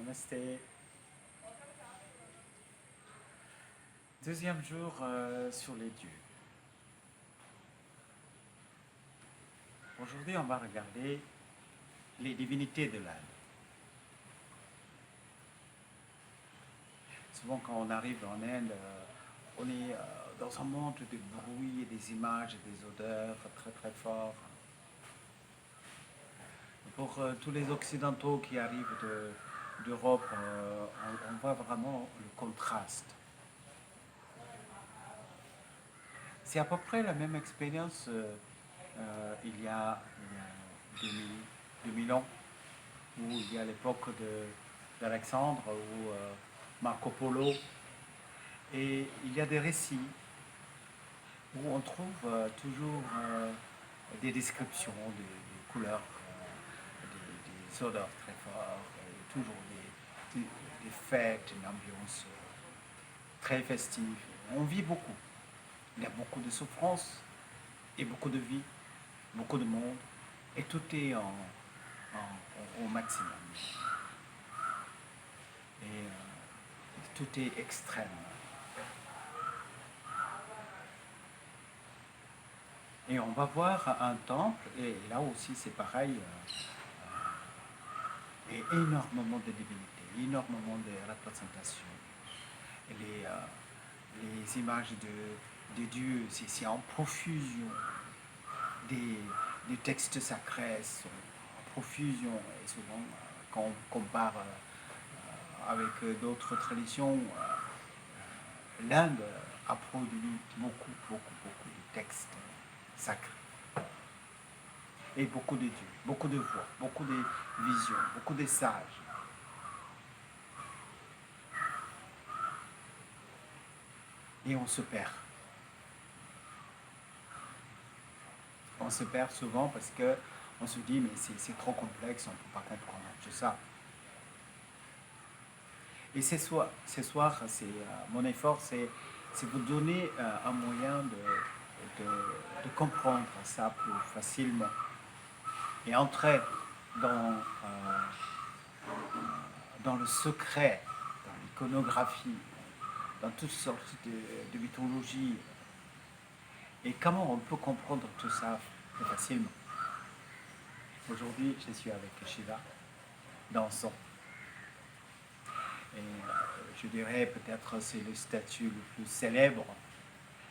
Namasté. Deuxième jour sur les dieux. Aujourd'hui, on va regarder les divinités de l'Inde. Souvent, quand on arrive en Inde, on est dans un monde de bruit, des images et des odeurs très très forts. Pour tous les Occidentaux qui arrivent d'Europe, on voit vraiment le contraste. C'est à peu près la même expérience il y a 2000 ans, où il y a l'époque d'Alexandre ou Marco Polo. Et il y a des récits où on trouve toujours des descriptions, des couleurs, des odeurs très fortes, et toujours des fêtes, une ambiance très festive. On vit beaucoup. Il y a beaucoup de souffrances et beaucoup de vie, beaucoup de monde, et tout est au maximum. Et tout est extrême. Et on va voir un temple, et là aussi c'est pareil, et énormément de divinités, énormément de représentations. Et les images de Dieu, c'est en profusion. Des textes sacrés sont en profusion. Et souvent, quand on compare avec d'autres traditions, l'Inde a produit beaucoup, beaucoup, beaucoup de textes sacrés. Et beaucoup de dieux, beaucoup de voix, beaucoup de visions, beaucoup de sages. Et on se perd. On se perd souvent parce qu'on se dit mais c'est trop complexe, on ne peut pas comprendre tout ça. Et ce soir mon effort, c'est vous donner un moyen de comprendre ça plus facilement et entrer dans le secret, dans l'iconographie, dans toutes sortes de mythologies. Et comment on peut comprendre tout ça plus facilement. Aujourd'hui, je suis avec Shiva, dansant. Et je dirais peut-être c'est le statut le plus célèbre.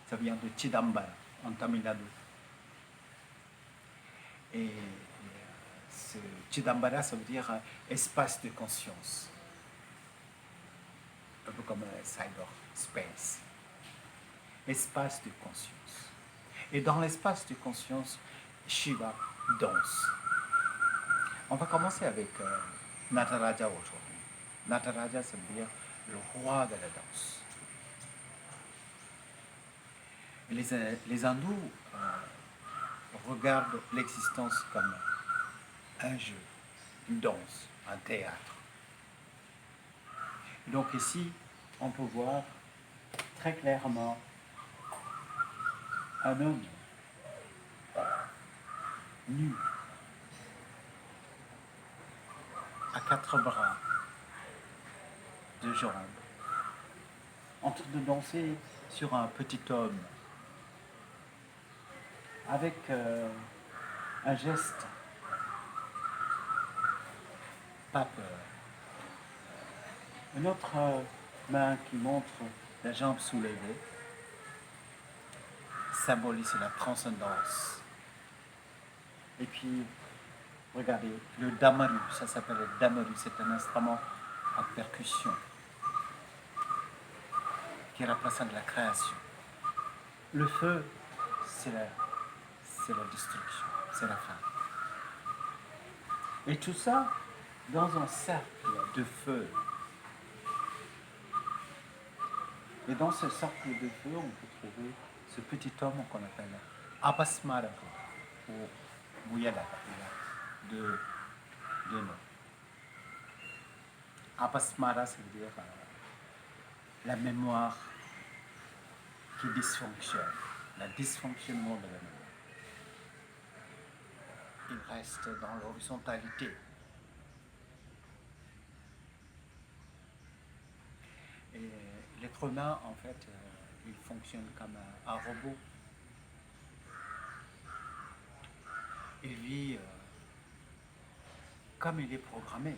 Ça vient de Chidambara, en Tamil Nadu. Et ce Chidambara, ça veut dire espace de conscience. Un peu comme cyberspace. Espace de conscience. Et dans l'espace de conscience, Shiva danse. On va commencer avec Nataraja aujourd'hui. Nataraja, ça veut dire le roi de la danse. Les hindous regardent l'existence comme un jeu, une danse, un théâtre. Donc ici, on peut voir très clairement un homme nu, à quatre bras, deux jambes, en train de danser sur un petit homme, avec un geste, pas peur. Une autre main qui montre la jambe soulevée symbolise la transcendance. Et puis, regardez, le damaru, ça s'appelle le damaru, c'est un instrument à percussion qui représente la création. Le feu, c'est la destruction, c'est la fin. Et tout ça dans un cercle de feu. Et dans ce cercle de feu, on peut trouver ce petit homme qu'on appelle Apasmara ou Muyada, il a deux noms. Apasmara, ça veut dire la mémoire qui dysfonctionne, le dysfonctionnement de la mémoire. Il reste dans l'horizontalité. Et l'être humain, en fait, il fonctionne comme un robot. Il vit comme il est programmé.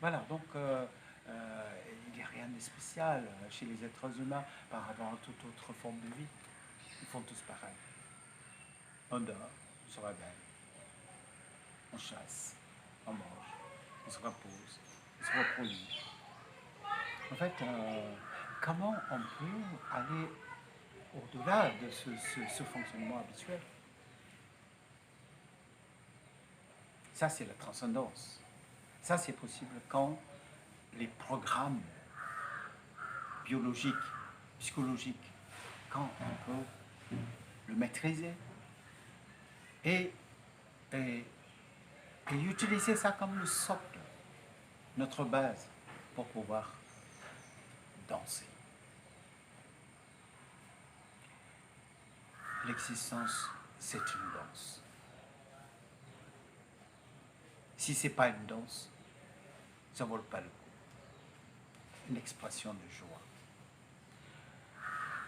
Voilà, donc il n'y a rien de spécial chez les êtres humains par rapport à toute autre forme de vie. Ils font tous pareil. On dort, on se réveille, on chasse, on mange, on se repose, on se reproduit. En fait, comment on peut aller au-delà de ce fonctionnement habituel? Ça, c'est la transcendance. Ça, c'est possible quand les programmes biologiques, psychologiques, quand on peut le maîtriser et, et, et utiliser ça comme le socle, notre base, pour pouvoir danser. L'existence, c'est une danse. Si ce n'est pas une danse, ça ne vaut pas le coup. Une expression de joie.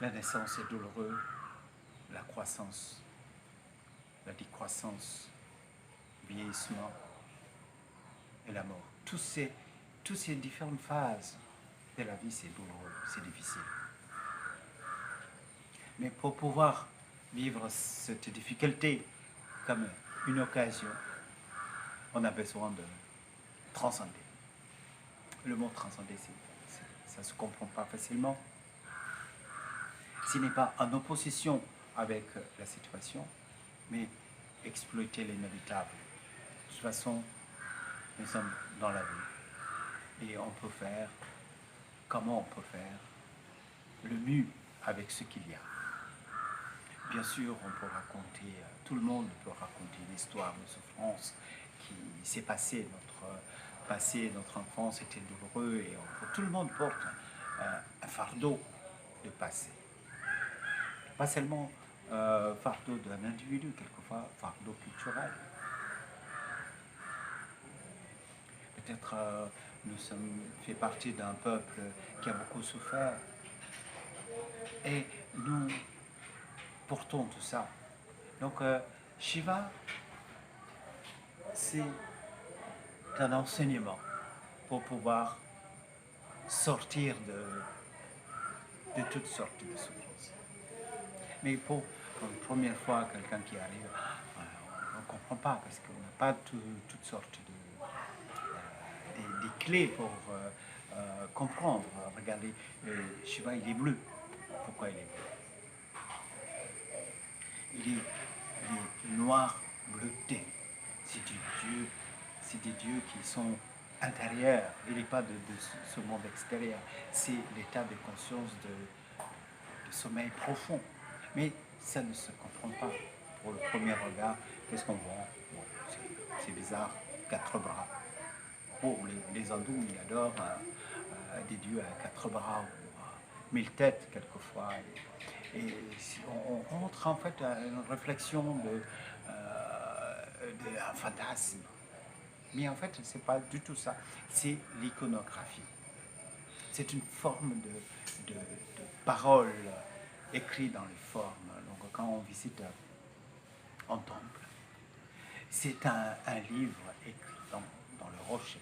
La naissance est douloureuse, la croissance, la décroissance, le vieillissement et la mort. Toutes ces différentes phases de la vie, c'est douloureux, c'est difficile. Mais pour pouvoir vivre cette difficulté comme une occasion, on a besoin de transcender. Le mot transcender, ça ne se comprend pas facilement. Ce n'est pas en opposition avec la situation, mais exploiter l'inévitable. De toute façon, nous sommes dans la vie et on peut faire, comment on peut faire, le mieux avec ce qu'il y a. Bien sûr, on peut raconter, tout le monde peut raconter une histoire de souffrance qui s'est passée, notre enfance était douloureux et tout le monde porte un fardeau de passé. Pas seulement fardeau d'un individu, quelquefois fardeau culturel. Peut-être nous sommes fait partie d'un peuple qui a beaucoup souffert et nous portons tout ça. Donc Shiva, c'est un enseignement pour pouvoir sortir de toutes sortes de souffrances. Mais pour une première fois, quelqu'un qui arrive, on ne comprend pas parce qu'on n'a pas toutes sortes des clés pour comprendre. Regardez, Shiva, il est bleu. Pourquoi il est bleu? Il est noir bleuté. C'est des dieux qui sont intérieurs. Il n'est pas de ce monde extérieur. C'est l'état de conscience de sommeil profond. Mais ça ne se comprend pas. Pour le premier regard, qu'est-ce qu'on voit? Bon, c'est bizarre, 4 bras. Bon, les hindous, ils adorent des dieux à 4 bras ou 1000 têtes quelquefois. Et on rentre en fait à une réflexion d'un fantasme. Mais en fait, ce n'est pas du tout ça. C'est l'iconographie. C'est une forme de parole écrite dans les formes. Donc quand on visite un temple, c'est un livre écrit dans le rocher.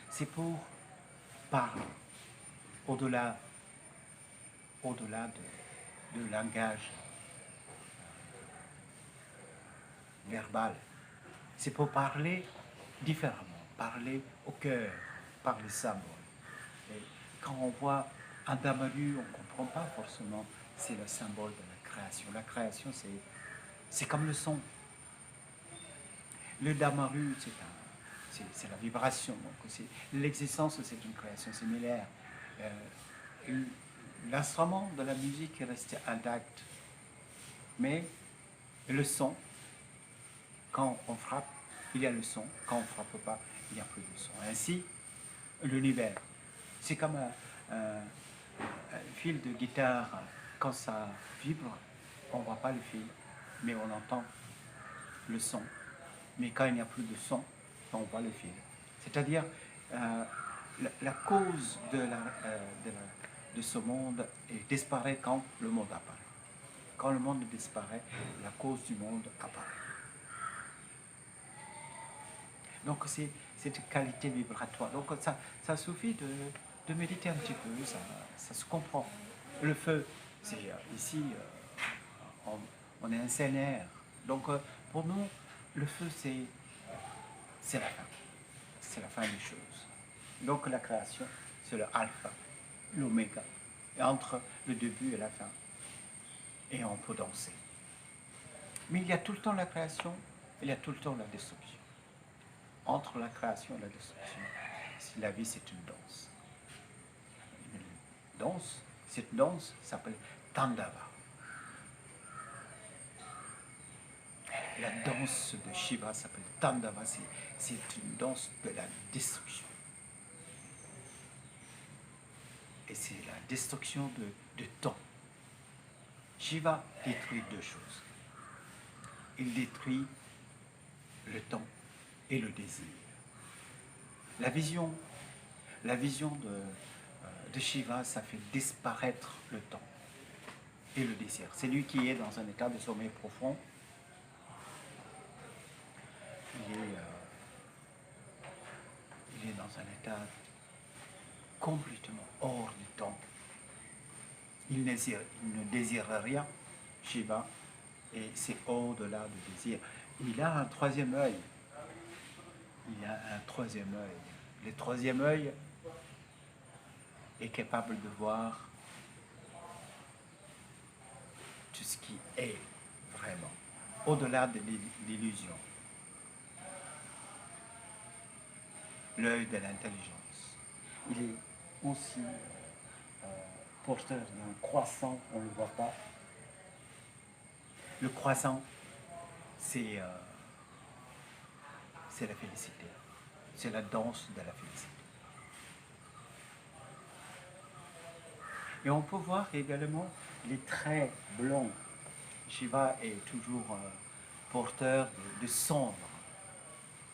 C'est pour parler au-delà de langage verbal. C'est pour parler différemment, parler au cœur, par les symboles. Et quand on voit un damaru, on ne comprend pas forcément, c'est le symbole de la création. La création, c'est comme le son. Le damaru, c'est la vibration. L'existence, c'est une création similaire. L'instrument de la musique est resté intact. Mais le son, quand on frappe, il y a le son. Quand on ne frappe pas, il n'y a plus de son. Ainsi, l'univers. C'est comme un fil de guitare. Quand ça vibre, on ne voit pas le fil, mais on entend le son. Mais quand il n'y a plus de son, on voit le fil. C'est-à-dire, la cause de ce monde disparaît quand le monde apparaît. Quand le monde disparaît, la cause du monde apparaît. Donc c'est cette qualité vibratoire. Donc ça suffit de méditer un petit peu, ça se comprend. Le feu, c'est ici, on est un scénaire. Donc pour nous, le feu, c'est la fin. C'est la fin des choses. Donc la création, c'est le alpha, l'oméga. Et entre le début et la fin. Et on peut danser. Mais il y a tout le temps la création, il y a tout le temps la destruction. Entre la création et la destruction, la vie, c'est une danse. Une danse, cette danse s'appelle Tandava. La danse de Shiva s'appelle Tandava, c'est une danse de la destruction. Et c'est la destruction de temps. Shiva détruit deux choses. Il détruit le temps et le désir. La vision de Shiva, ça fait disparaître le temps et le désir. C'est lui qui est dans un état de sommeil profond. Il est dans un état complètement hors du temps. Il ne désire rien, Shiva, et c'est au-delà du désir. Il a un troisième œil. Il a un troisième œil. Le troisième œil est capable de voir tout ce qui est vraiment, au-delà de l'illusion. L'œil de l'intelligence. Il est aussi porteur d'un croissant, on ne le voit pas. Le croissant, c'est la félicité. C'est la danse de la félicité. Et on peut voir également les traits blancs. Shiva est toujours porteur de cendre.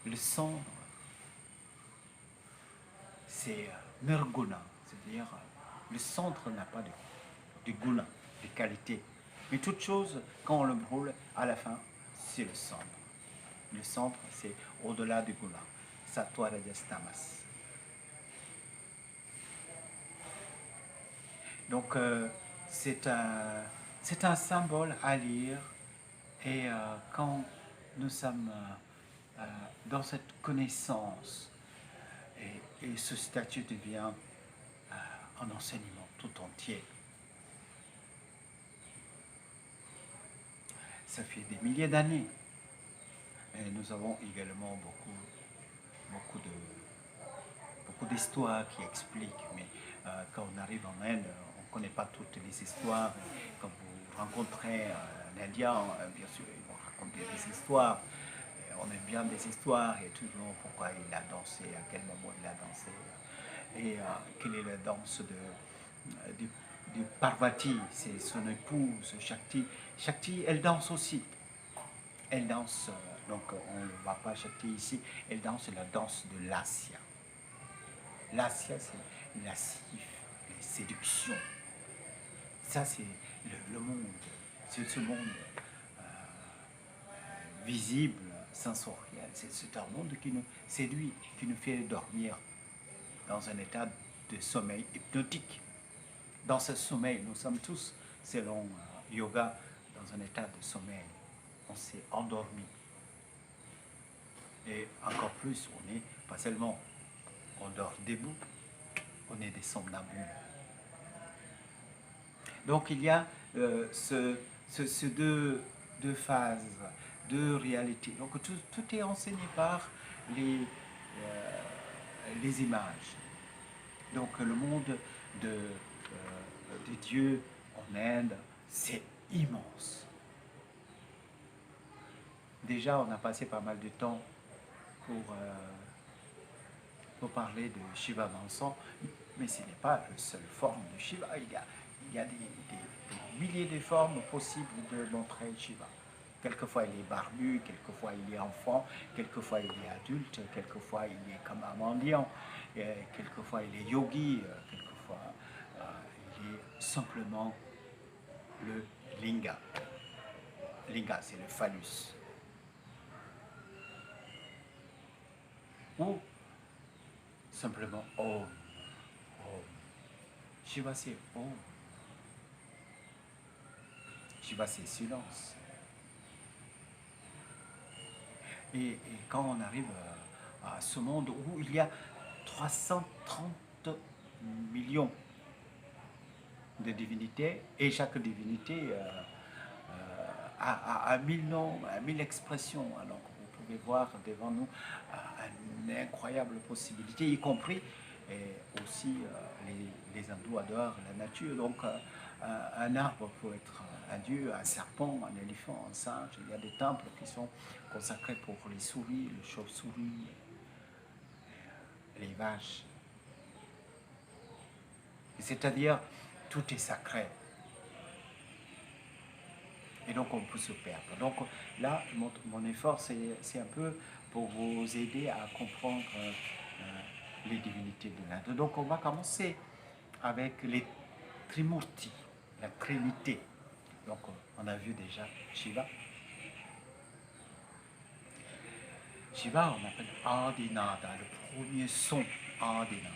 Le cendre, c'est nirguna, c'est-à-dire le centre n'a pas de guna, de qualité. Mais toute chose, quand on le brûle, à la fin, c'est le centre. Le centre, c'est au-delà du guna. Sattva, Rajas, Tamas. Donc, c'est un symbole à lire. Et quand nous sommes dans cette connaissance, et ce statut devient un enseignement tout entier. Ça fait des milliers d'années. Et nous avons également beaucoup d'histoires qui expliquent. Mais quand on arrive en Inde, on ne connaît pas toutes les histoires. Et quand vous rencontrez un Indien, bien sûr, ils vont raconter des histoires. Et on aime bien des histoires et toujours pourquoi il a dansé, à quel moment il a dansé. Et quelle est la danse de Parvati, c'est son épouse, Shakti. Shakti, elle danse aussi. Elle danse, donc on ne voit pas Shakti ici, elle danse la danse de Lasya. Lasya, c'est lascif, les séductions. Ça, c'est le monde. C'est ce monde visible, sensoriel. C'est un monde qui nous séduit, qui nous fait dormir dans un état de sommeil hypnotique. Dans ce sommeil, nous sommes tous, selon yoga, dans un état de sommeil. On s'est endormi. Et encore plus, on n'est pas seulement, on dort debout, on est des somnambules. Donc il y a ces deux phases, deux réalités. Donc tout est enseigné par les images. Donc le monde de Dieu en Inde, c'est immense. Déjà, on a passé pas mal de temps pour parler de Shiva Manson, mais ce n'est pas la seule forme de Shiva. Il y a des milliers de formes possibles de montrer Shiva. Quelquefois il est barbu, quelquefois il est enfant, quelquefois il est adulte, quelquefois il est comme un mendiant, quelquefois il est yogi, quelquefois il est simplement le linga. Linga, c'est le phallus. Ou simplement Om. Om. Shiva, c'est Om. Shiva, c'est silence. Et quand on arrive à ce monde où il y a 330 millions de divinités, et chaque divinité a 1000 noms, a 1000 expressions. Alors vous pouvez voir devant nous une incroyable possibilité, y compris et aussi les hindous adorent la nature. Donc un arbre peut être un dieu, un serpent, un éléphant, un singe. Il y a des temples qui sont consacrés pour les souris, les chauves-souris, les vaches. C'est-à-dire, tout est sacré. Et donc on peut se perdre. Donc là, mon effort, c'est un peu pour vous aider à comprendre les divinités de l'Inde. Donc on va commencer avec les Trimurti, la Trinité. Donc on a vu déjà Shiva. Shiva, on appelle Adinada, le premier son, Adinada.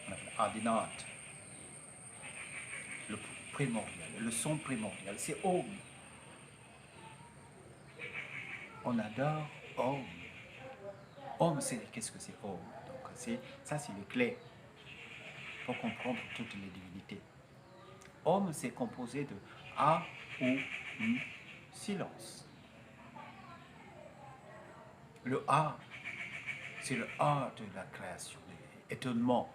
On appelle Adinada, le primordial, le son primordial, c'est Om. On adore Om. Om, qu'est-ce que c'est Om? Donc ça, c'est les clés pour comprendre toutes les divinités. Om, c'est composé de A, O, U, silence. Le A, c'est le A de la création, étonnement,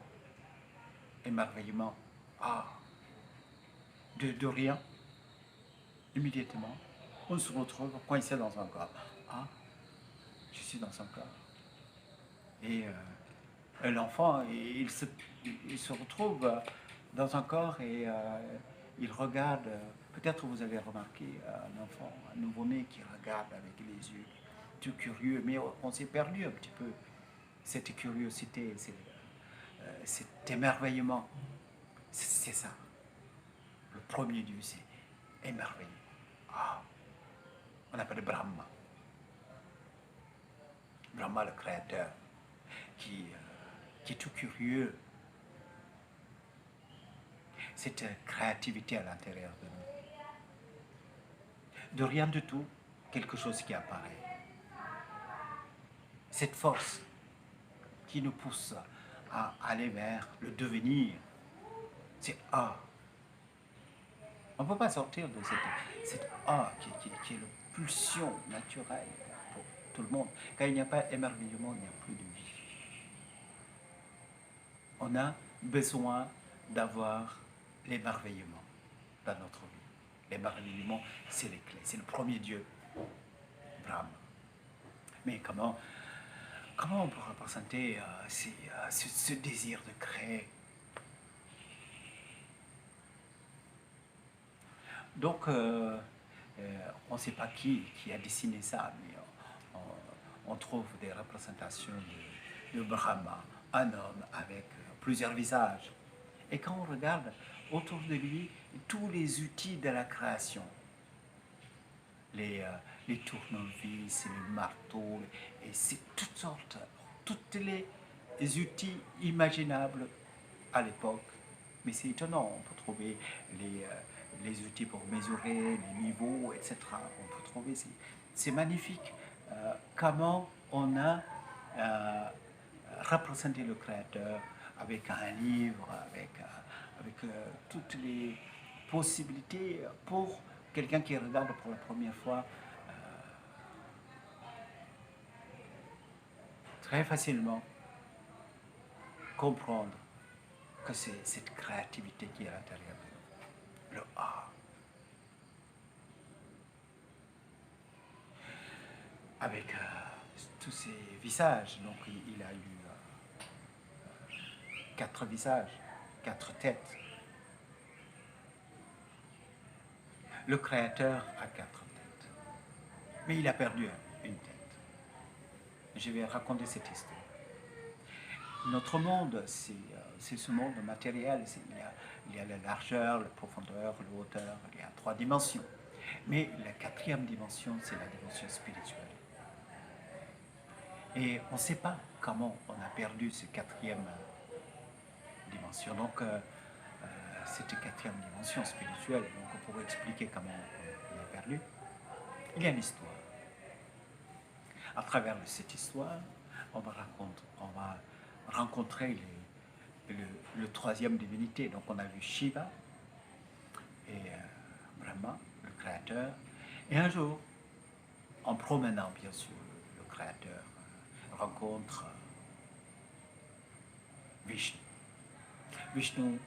émerveillement. A, de rien, immédiatement, on se retrouve coincé dans un corps. Ah, je suis dans un corps. Et l'enfant, il se retrouve dans un corps et il regarde. Peut-être vous avez remarqué un enfant, un nouveau-né qui regarde avec les yeux, tout curieux, mais on s'est perdu un petit peu. Cette curiosité, cet émerveillement, c'est ça. Le premier Dieu, c'est émerveillé. Ah, on appelle Brahma. Brahma, le créateur, qui est tout curieux. Cette créativité à l'intérieur de nous. De rien du tout, quelque chose qui apparaît. Cette force qui nous pousse à aller vers le devenir, c'est A. On ne peut pas sortir de cette A qui est la pulsion naturelle pour tout le monde. Quand il n'y a pas d'émerveillement, il n'y a plus de vie. On a besoin d'avoir l'émerveillement dans notre vie. L'émerveillement, c'est les clés. C'est le premier Dieu, Brahma. Mais comment on peut représenter ce désir de créer? Donc, on ne sait pas qui a dessiné ça, mais on trouve des représentations de Brahma, un homme avec plusieurs visages. Et quand on regarde autour de lui tous les outils de la création, les tournevis, les marteaux, et c'est toutes sortes, tous les outils imaginables à l'époque. Mais c'est étonnant, on peut trouver les outils pour mesurer les niveaux, etc. On peut trouver, c'est magnifique comment on a représenté le créateur avec un livre, avec toutes les possibilités pour quelqu'un qui regarde pour la première fois très facilement comprendre que c'est cette créativité qui est à l'intérieur de nous. Le A. Avec tous ces visages, donc il a eu 4 visages, 4 têtes. Le créateur a 4 têtes. mais il a perdu une tête. Je vais raconter cette histoire. Notre monde, c'est ce monde matériel. Il y a la largeur, la profondeur, la hauteur, il y a 3 dimensions. Mais la 4e dimension, c'est la dimension spirituelle. Et on ne sait pas comment on a perdu cette 4e dimension. Donc, cette 4e dimension spirituelle, donc pour expliquer comment on a perdu, il y a une histoire. À travers cette histoire, on va rencontrer le 3e divinité. Donc on a vu Shiva et Brahma, le créateur. Et un jour, en promenant bien sûr, le créateur rencontre Vishnu. Vishnu,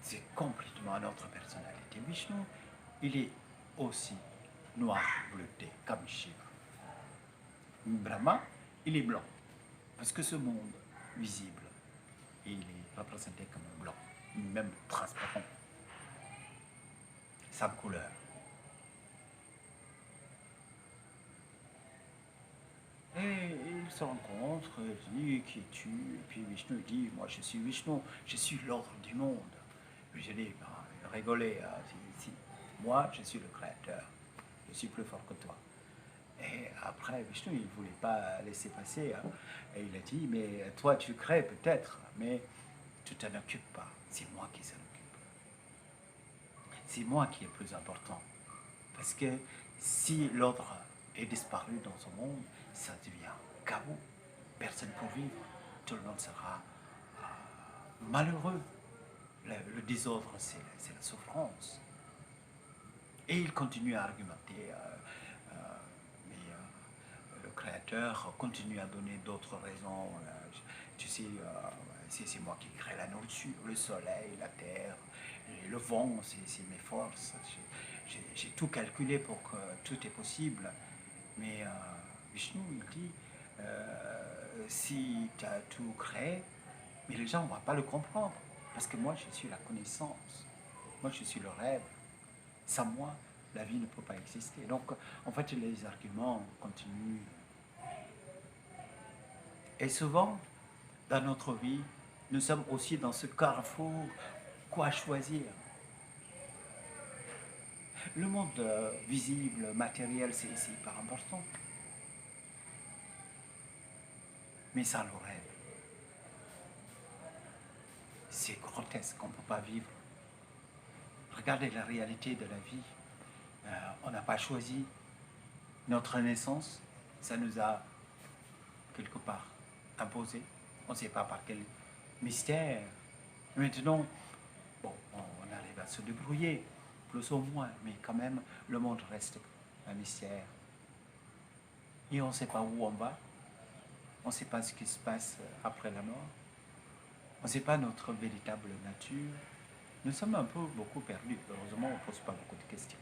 c'est complètement une autre personnalité. Vishnu, il est aussi noir bleuté comme Shiva. Brahma, il est blanc. Parce que ce monde visible, il est représenté comme blanc, même transparent, sans couleur. Et ils se rencontrent, ils disent qui es-tu? Et puis Vishnu dit moi je suis Vishnu, je suis l'ordre du monde. Puis je dis, il rigolait, moi je suis le créateur, je suis plus fort que toi. Et après, Vishnu, il ne voulait pas laisser passer. Hein. Et il a dit, mais toi, tu crées peut-être, mais tu ne t'en occupes pas. C'est moi qui s'en occupe. C'est moi qui est plus important. Parce que si l'ordre est disparu dans ce monde, ça devient chaos. Personne pour vivre. Tout le monde sera malheureux. Le désordre, c'est la souffrance. Et il continue à argumenter. Le créateur continue à donner d'autres raisons. Tu sais, c'est moi qui crée la nourriture, le soleil, la terre, le vent, c'est mes forces. J'ai tout calculé pour que tout est possible. Mais Vishnu, il dit, si tu as tout créé, mais les gens ne vont pas le comprendre. Parce que moi, je suis la connaissance. Moi, je suis le rêve. Sans moi, la vie ne peut pas exister. Donc, en fait, les arguments continuent. Et souvent, dans notre vie, nous sommes aussi dans ce carrefour, quoi choisir. Le monde visible, matériel, c'est hyper important. Mais sans le rêve, c'est grotesque, on ne peut pas vivre. Regardez la réalité de la vie. On n'a pas choisi notre naissance, ça nous a quelque part imposé. On ne sait pas par quel mystère. Maintenant, bon, on arrive à se débrouiller, plus ou moins, mais quand même, le monde reste un mystère. Et on ne sait pas où on va, on ne sait pas ce qui se passe après la mort, on ne sait pas notre véritable nature. Nous sommes un peu beaucoup perdus. Heureusement, on ne pose pas beaucoup de questions.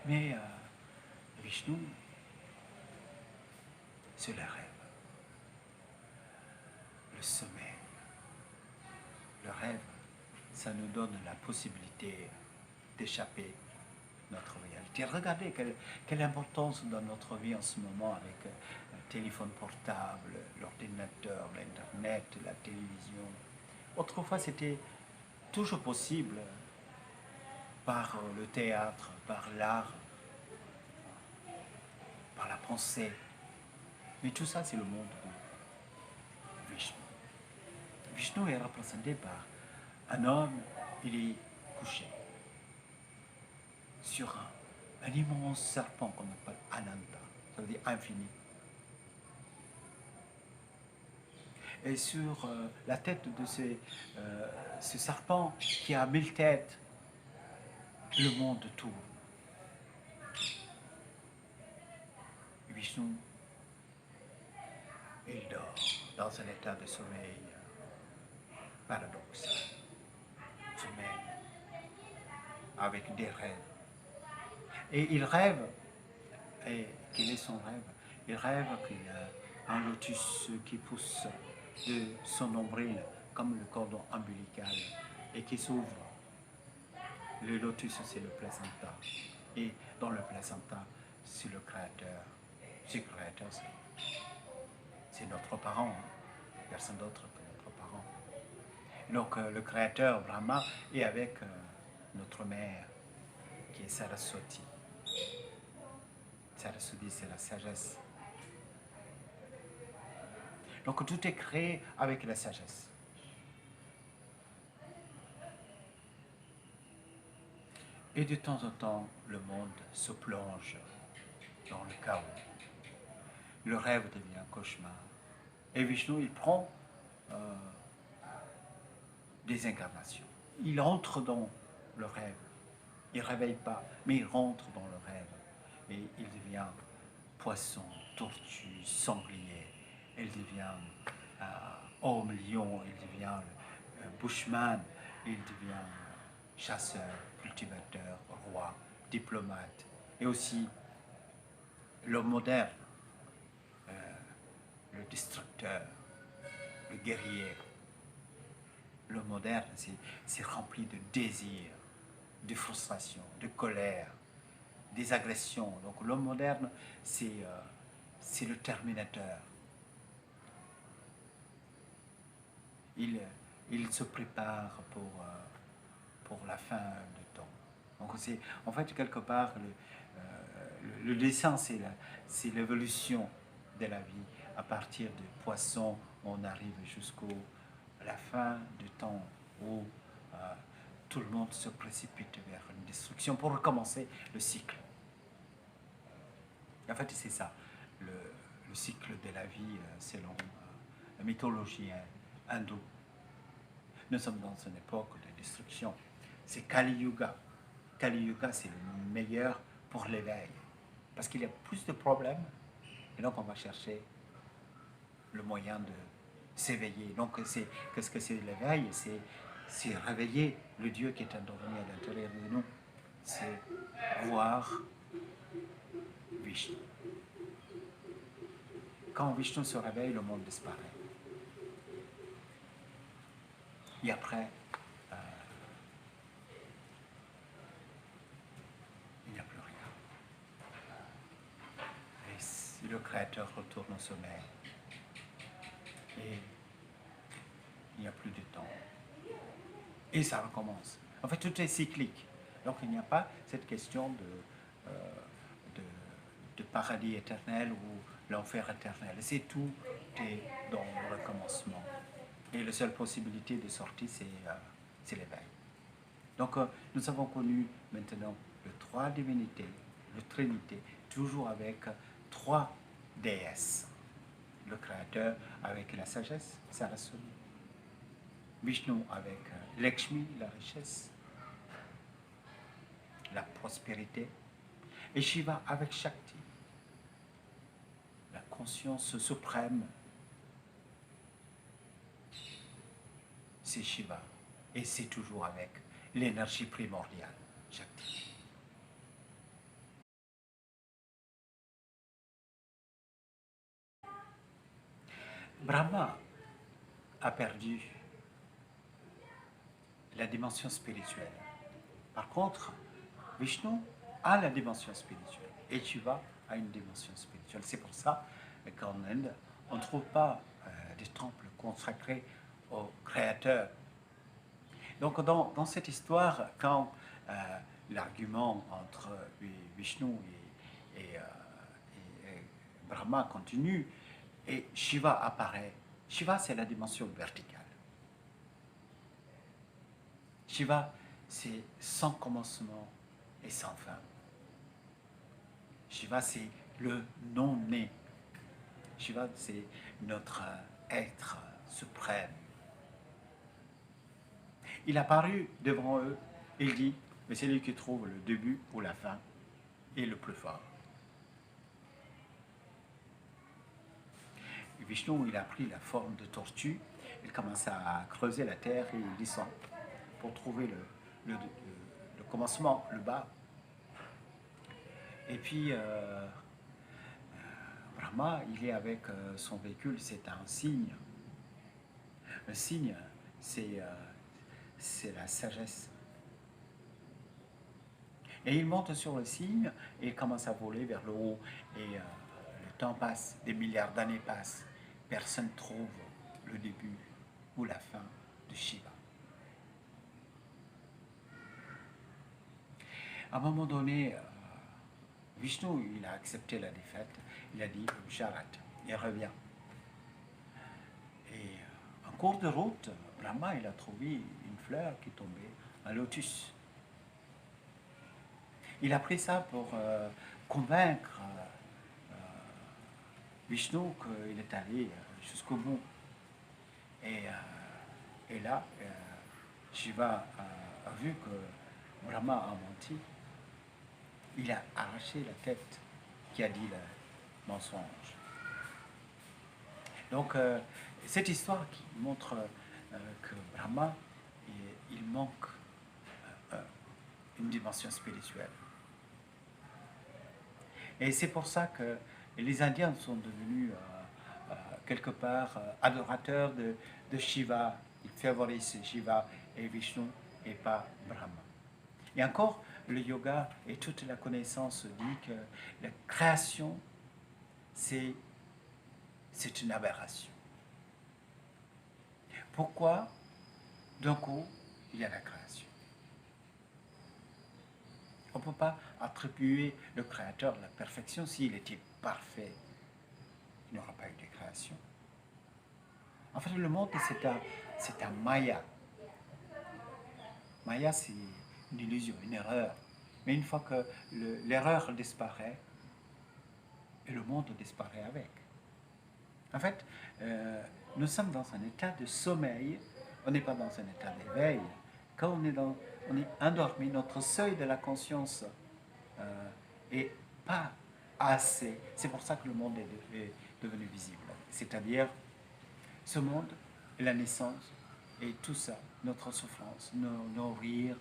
Mais Vishnu, c'est le rêve, le sommeil. Le rêve, ça nous donne la possibilité d'échapper à notre réalité. Regardez quelle importance dans notre vie en ce moment avec le téléphone portable, l'ordinateur, l'Internet, la télévision. Autrefois, c'était toujours possible par le théâtre, par l'art, par la pensée. Mais tout ça, c'est le monde de Vishnu. Vishnu est représenté par un homme, il est couché sur un immense serpent qu'on appelle Ananta, ça veut dire infini. Et sur la tête de ce serpent qui a 1000 têtes, le monde tourne. Vishnu, il dort dans un état de sommeil paradoxal. Sommeil avec des rêves. Et il rêve, et quel est son rêve? Il rêve qu'il y a un lotus qui pousse de son nombril comme le cordon ombilical et qui s'ouvre. Le lotus, c'est le placenta. Et dans le placenta, c'est le Créateur. C'est le Créateur, c'est notre parent, hein. Personne d'autre que notre parent. Donc le Créateur, Brahma, est avec notre mère, qui est Saraswati. Saraswati, c'est la sagesse. Donc tout est créé avec la sagesse. Et de temps en temps, le monde se plonge dans le chaos. Le rêve devient un cauchemar. Et Vishnu, il prend des incarnations. Il entre dans le rêve. Il ne réveille pas, mais il rentre dans le rêve. Et il devient poisson, tortue, sanglier. Il devient homme, lion. Il devient bushman. Il devient chasseur, cultivateur, roi, diplomate. Et aussi l'homme moderne, le destructeur, le guerrier. Le moderne, c'est rempli de désirs, de frustration, de colère, des agressions. Donc l'homme moderne, c'est le terminateur. Il se prépare pour la fin du temps. Donc c'est, en fait, quelque part, le dessin, c'est l'évolution de la vie. À partir du poisson, on arrive jusqu'à la fin du temps où tout le monde se précipite vers une destruction pour recommencer le cycle. En fait, c'est ça, le cycle de la vie selon la mythologie hindoue. Nous sommes dans une époque de destruction. C'est Kali Yuga. Kali Yuga, c'est le meilleur pour l'éveil. Parce qu'il y a plus de problèmes. Et donc, on va chercher le moyen de s'éveiller. Donc, qu'est-ce que c'est l'éveil? C'est réveiller le Dieu qui est endormi à l'intérieur de nous. C'est voir Vishnu. Quand Vishnu se réveille, le monde disparaît. Et après, il n'y a plus rien. Et si le Créateur retourne au sommeil, et il n'y a plus de temps. Et ça recommence. En fait, tout est cyclique. Donc, il n'y a pas cette question de paradis éternel ou l'enfer éternel. C'est tout est dans le recommencement. Et la seule possibilité de sortie, c'est l'éveil. Donc, nous avons connu maintenant les trois divinités, la Trinité, toujours avec trois déesses. Le Créateur avec la sagesse, Saraswati. Vishnu avec Lakshmi, la richesse, la prospérité. Et Shiva avec Shakti, la conscience suprême. C'est Shiva. Et c'est toujours avec l'énergie primordiale, Shakti. Brahma a perdu la dimension spirituelle. Par contre, Vishnu a la dimension spirituelle et Shiva a une dimension spirituelle. C'est pour ça qu'en Inde, on ne trouve pas des temples consacrés au Créateur. Donc dans cette histoire, quand l'argument entre Vishnu et Brahma continue, et Shiva apparaît. Shiva, c'est la dimension verticale. Shiva, c'est sans commencement et sans fin. Shiva, c'est le non-né. Shiva, c'est notre être suprême. Il a apparu devant eux et il dit, mais c'est lui qui trouve le début ou la fin et le plus fort. Et Vishnu, il a pris la forme de tortue, il commence à creuser la terre et il descend pour trouver le commencement, le bas. Et puis, Brahma, il est avec son véhicule, c'est un cygne. Le cygne, c'est la sagesse. Et il monte sur le cygne et il commence à voler vers le haut. Et le temps passe, des milliards d'années passent. Personne ne trouve le début ou la fin de Shiva. À un moment donné, Vishnu, il a accepté la défaite. Il a dit, j'arrête. Il revient. Et en cours de route, Brahma, il a trouvé une fleur qui tombait, un lotus. Il a pris ça pour convaincre Vishnu qu'il est allé jusqu'au bout. Et là, Shiva a vu que Brahma a menti. Il a arraché la tête qui a dit le mensonge. Donc, cette histoire qui montre que Brahma, il manque une dimension spirituelle. Et c'est pour ça que les Indiens sont devenus quelque part adorateurs de Shiva. Ils favorisent Shiva et Vishnu et pas Brahma. Et encore, le yoga et toute la connaissance dit que la création, c'est une aberration. Pourquoi, d'un coup, il y a la création? On ne peut pas attribuer le Créateur la perfection. S'il était parfait, il n'y aura pas eu de création. En fait, le monde, c'est un Maya. Maya, c'est une illusion, une erreur. Mais une fois que l'erreur disparaît, et le monde disparaît avec. En fait, nous sommes dans un état de sommeil, on n'est pas dans un état d'éveil. Quand on est endormi, notre seuil de la conscience est pas assez. C'est pour ça que le monde est devenu visible. C'est-à-dire, ce monde, la naissance, et tout ça, notre souffrance, nos rires,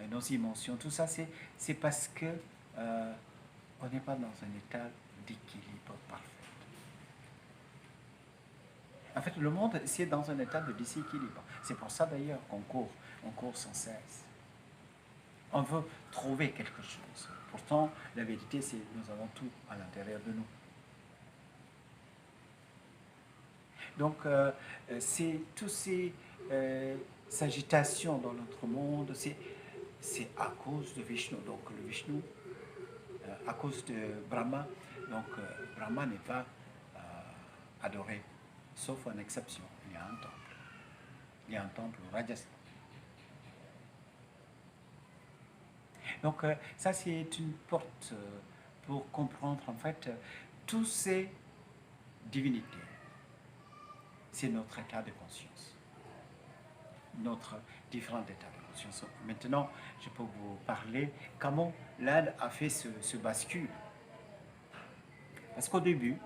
nos émotions, tout ça, c'est parce que on n'est pas dans un état d'équilibre parfait. En fait, le monde, c'est dans un état de déséquilibre. C'est pour ça d'ailleurs qu'on court sans cesse. On veut trouver quelque chose. Pourtant, la vérité, c'est que nous avons tout à l'intérieur de nous. Donc, c'est toutes ces agitations dans notre monde, c'est à cause de Vishnu. Donc, le Vishnu, à cause de Brahma, donc Brahma n'est pas adoré, sauf en exception. Il y a un temple. Il y a un temple au Rajasthan. Donc, ça, c'est une porte pour comprendre, en fait, toutes ces divinités. C'est notre état de conscience, notre différent état de conscience. Maintenant, je peux vous parler comment l'Inde a fait ce bascule. Parce qu'au début,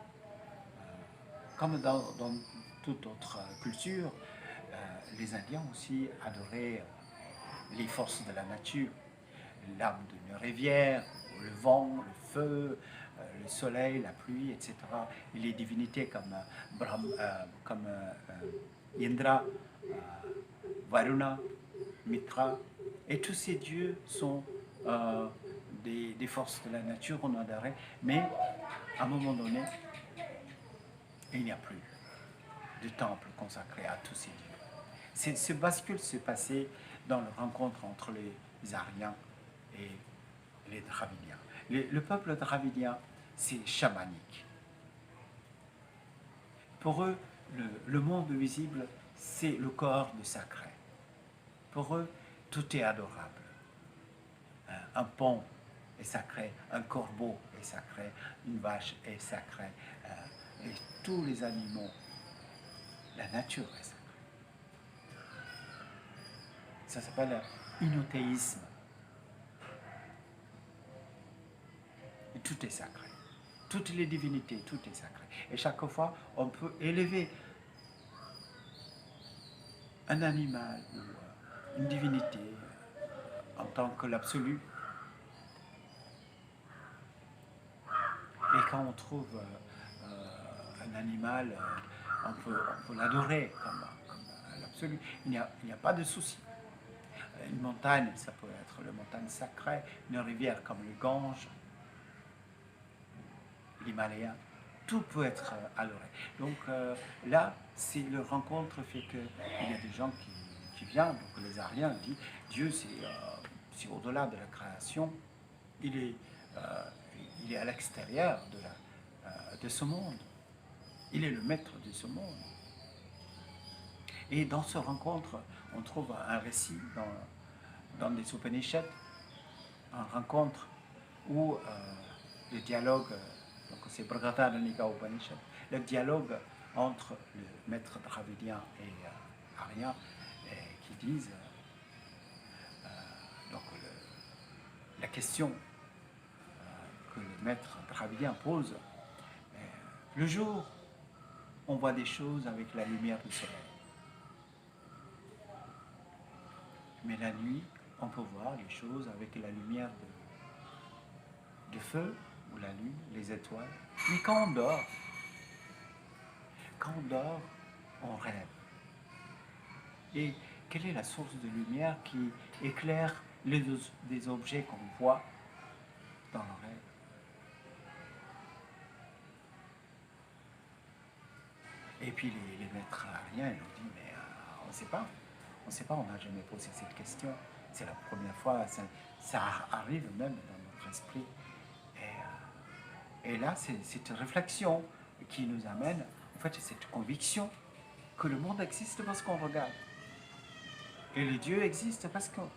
comme dans toute autre culture, les Indiens aussi adoraient les forces de la nature, l'âme d'une rivière, le vent, le feu, le soleil, la pluie, etc. Et les divinités comme Indra, Varuna, Mitra, et tous ces dieux sont des forces de la nature, on adorait, mais à un moment donné, il n'y a plus de temple consacré à tous ces dieux. Ce bascule s'est passé dans la rencontre entre les Aryens et les Dravidiens. Le peuple dravidien, c'est chamanique. Pour eux, le monde visible, c'est le corps du sacré. Pour eux, tout est adorable. Un pont est sacré, un corbeau est sacré, une vache est sacrée, et tous les animaux, la nature est sacrée. Ça s'appelle l'inothéisme. Et tout est sacré. Toutes les divinités, tout est sacré. Et chaque fois, on peut élever un animal ou une divinité en tant que l'absolu. Et quand on trouve un animal, on peut l'adorer comme l'absolu. Il n'y a pas de souci. Une montagne, ça peut être la montagne sacrée, une rivière comme le Gange, l'Himalaya, tout peut être adoré. Donc là, c'est le rencontre fait qu'il y a des gens qui viennent, donc les Ariens disent Dieu c'est au-delà de la création, il est, euh, il est à l'extérieur de ce monde, il est le maître de ce monde. Et dans ce rencontre, on trouve un récit dans des Upanishads, une rencontre où le dialogue, donc c'est Brihadaranyaka Upanishad, le dialogue entre le maître dravidien et arien, qui disent donc la question que le maître dravidien pose, le jour, on voit des choses avec la lumière du soleil. Mais la nuit, on peut voir les choses avec la lumière de feu, ou la lune, les étoiles. Mais quand on dort, on rêve. Et quelle est la source de lumière qui éclaire des objets qu'on voit dans le rêve? Et puis les maîtres ariens, ils nous disent, mais on ne sait pas. On ne sait pas, on n'a jamais posé cette question. C'est la première fois, ça arrive même dans notre esprit. Et là, c'est cette réflexion qui nous amène, en fait, cette conviction que le monde existe parce qu'on regarde. Et le Dieu existe parce qu'on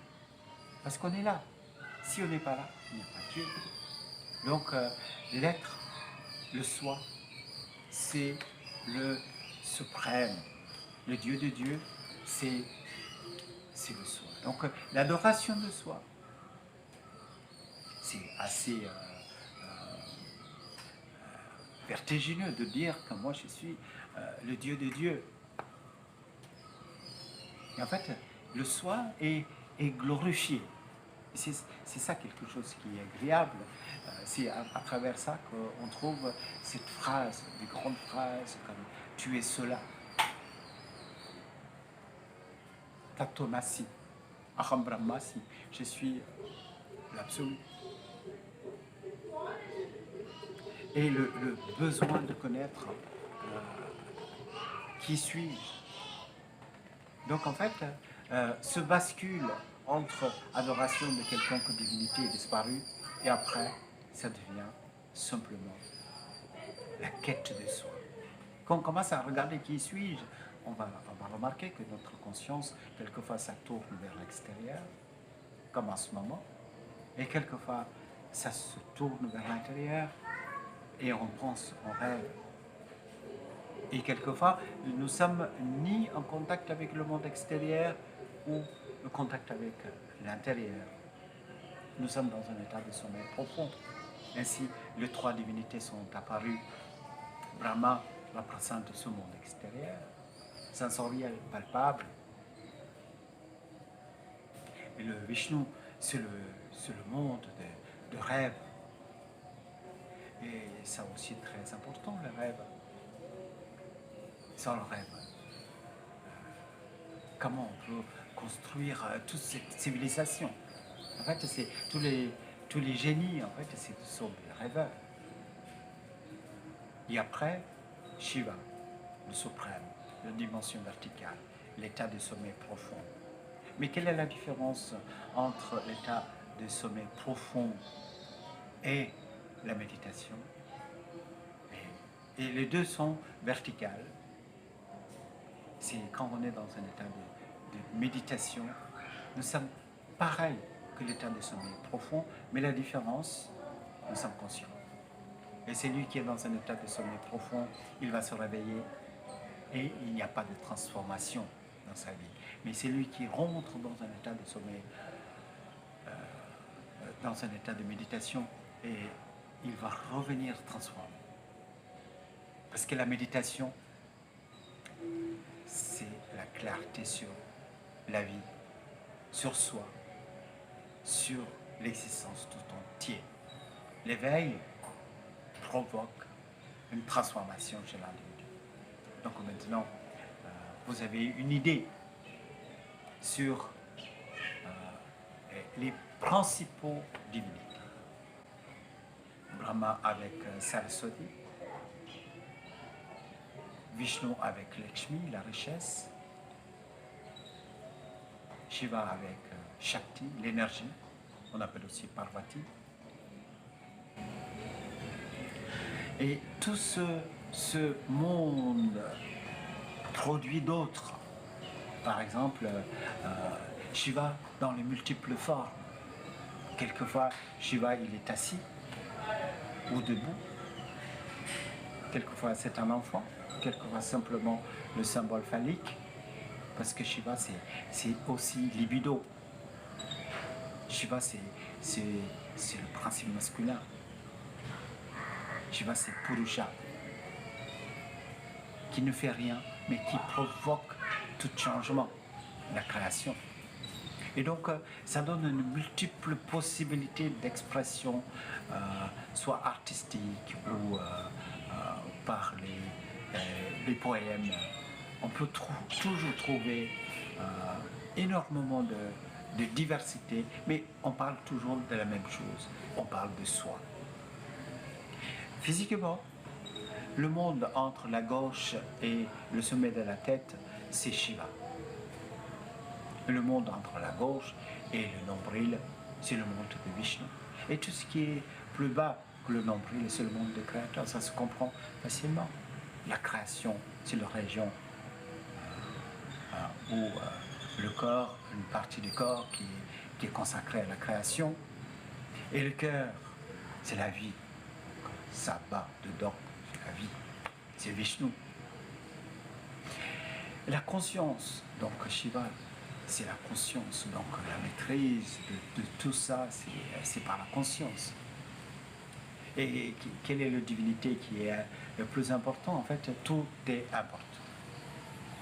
est là. Si on n'est pas là, il n'y a pas de Dieu. Donc, l'être, le soi, c'est le suprême. Le Dieu de Dieu, c'est le soi. Donc, l'adoration de soi, c'est assez vertigineux de dire que moi je suis le Dieu de Dieu. Et en fait, le soi est glorifié. C'est ça quelque chose qui est agréable. C'est à travers ça qu'on trouve cette phrase, des grandes phrases comme tu es cela. Tatomasi, Aham Brahmasi, je suis l'absolu. Et le besoin de connaître qui suis-je. Donc en fait, ce bascule entre adoration de quelconque divinité est disparue et après, ça devient simplement la quête de soi. Quand on commence à regarder qui suis-je, on va remarquer que notre conscience, quelquefois, ça tourne vers l'extérieur, comme en ce moment, et quelquefois, ça se tourne vers l'intérieur et on pense, on rêve. Et quelquefois, nous sommes ni en contact avec le monde extérieur ou en contact avec l'intérieur. Nous sommes dans un état de sommeil profond. Ainsi, les trois divinités sont apparues. Brahma représente ce monde extérieur, sensoriel, palpable. Et le Vishnu, c'est le monde de rêve. Et ça aussi très important, le rêve. Sans le rêve, comment on peut construire toute cette civilisation? En fait, c'est tous les génies, en fait, ce sont des rêveurs. Et après, Shiva, le suprême, la dimension verticale, l'état de sommeil profond. Mais quelle est la différence entre l'état de sommeil profond et la méditation? Et les deux sont verticales. C'est quand on est dans un état de méditation, nous sommes pareils que l'état de sommeil profond, mais la différence, nous sommes conscients. Et celui qui est dans un état de sommeil profond, il va se réveiller et il n'y a pas de transformation dans sa vie. Mais celui qui rentre dans un état de sommeil, dans un état de méditation, et il va revenir transformé. Parce que la méditation, c'est la clarté sur la vie, sur soi, sur l'existence tout entier. L'éveil provoque une transformation chez l'individu. Donc maintenant, vous avez une idée sur les principaux divinités. Brahma avec Saraswati, Vishnu avec Lakshmi, la richesse, Shiva avec Shakti, l'énergie, on appelle aussi Parvati. Et tout ce monde produit d'autres. Par exemple, Shiva dans les multiples formes. Quelquefois, Shiva, il est assis ou debout. Quelquefois, c'est un enfant. Quelquefois, simplement le symbole phallique. Parce que Shiva, c'est aussi libido. Shiva, c'est le principe masculin. Shiva, c'est Purusha, qui ne fait rien, mais qui provoque tout changement, la création. Et donc, ça donne une multiple possibilité d'expression, soit artistique ou par les poèmes. On peut toujours trouver énormément de diversité, mais on parle toujours de la même chose. On parle de soi. Physiquement, le monde entre la gauche et le sommet de la tête, c'est Shiva. Le monde entre la gauche et le nombril, c'est le monde de Vishnu. Et tout ce qui est plus bas que le nombril, c'est le monde du Créateur. Ça se comprend facilement. La création, c'est la région où le corps, une partie du corps qui est consacrée à la création. Et le cœur, c'est la vie. Ça bat dedans, c'est la vie. C'est Vishnu. La conscience, donc Shiva, c'est la conscience. Donc la maîtrise de tout ça, c'est par la conscience. Et quelle est la divinité qui est le plus important? En fait, tout est important.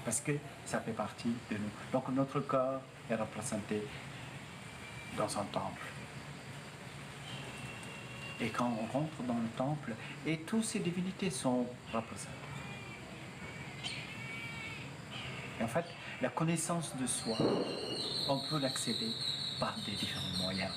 Parce que ça fait partie de nous. Donc notre corps est représenté dans un temple. Et quand on rentre dans le temple, et toutes ces divinités sont représentées. Et en fait, la connaissance de soi, on peut l'accéder par des différents moyens.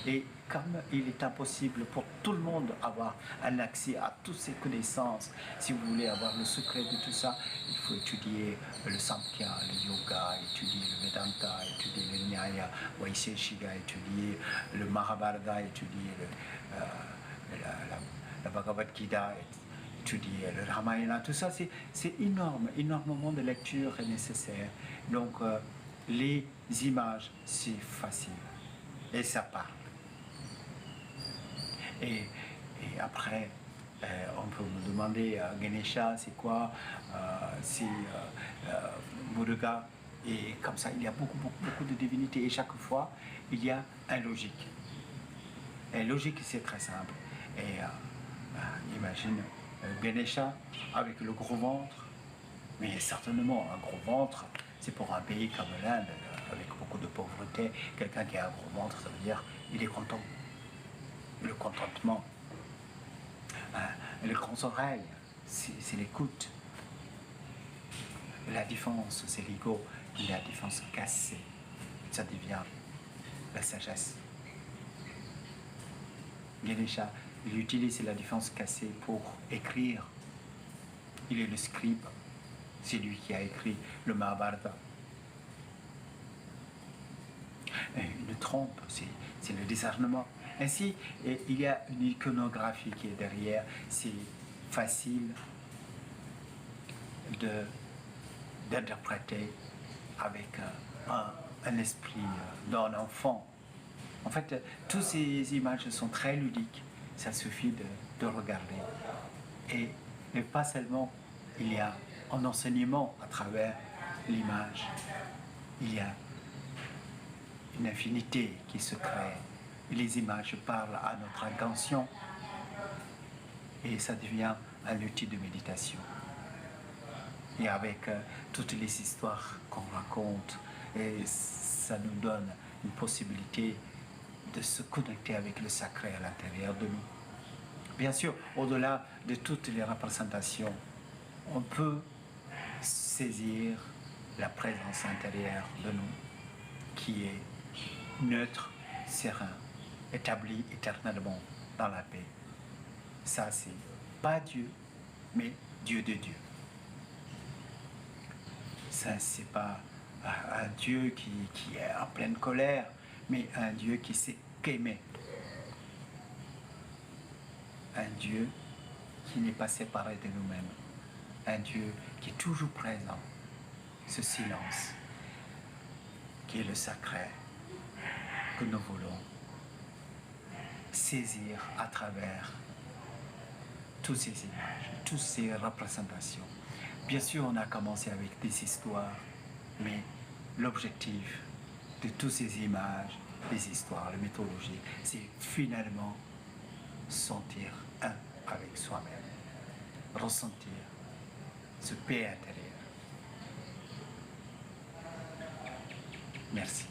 Et comme il est impossible pour tout le monde d'avoir un accès à toutes ces connaissances, si vous voulez avoir le secret de tout ça, il faut étudier le Samkhya, le Yoga, étudier le Vedanta, étudier le Nyaya, Vaisheshika, étudier le Mahabharata, étudier la Bhagavad Gita, étudier le Ramayana. Tout ça, c'est énorme, énormément de lecture est nécessaire. Donc, les images, c'est facile. Et ça parle. Et après, on peut me demander Ganesha, c'est quoi? C'est Muruga. Et comme ça, il y a beaucoup de divinités. Et chaque fois, il y a un logique. Et logique, c'est très simple. Et imagine Ganesha avec le gros ventre. Mais certainement, un gros ventre, c'est pour un pays comme l'Inde, avec beaucoup de pauvreté. Quelqu'un qui a un gros ventre, ça veut dire il est content. Le contentement. Les grandes oreilles, c'est l'écoute. La défense, c'est l'ego. La défense cassée, ça devient la sagesse. Ganesha, il utilise la défense cassée pour écrire. Il est le scribe. C'est lui qui a écrit le Mahabharata. Une trompe, c'est le discernement. Ainsi, il y a une iconographie qui est derrière. C'est facile d'interpréter avec un esprit d'un enfant. En fait, toutes ces images sont très ludiques. Ça suffit de regarder. Et pas seulement, il y a un enseignement à travers l'image. Il y a une infinité qui se crée. Les images parlent à notre intention et ça devient un outil de méditation. Et avec toutes les histoires qu'on raconte, et ça nous donne une possibilité de se connecter avec le sacré à l'intérieur de nous. Bien sûr, au-delà de toutes les représentations, on peut saisir la présence intérieure de nous, qui est neutre, serein, établi éternellement dans la paix. Ça, c'est pas Dieu, mais Dieu de Dieu. Ça, c'est pas un Dieu qui est en pleine colère, mais un Dieu qui sait qu'aimer. Un Dieu qui n'est pas séparé de nous-mêmes. Un Dieu qui est toujours présent. Ce silence, qui est le sacré que nous voulons saisir à travers toutes ces images, toutes ces représentations. Bien sûr, on a commencé avec des histoires, mais l'objectif de toutes ces images, des histoires, la mythologie, c'est finalement sentir un avec soi-même, ressentir ce paix intérieur. Merci.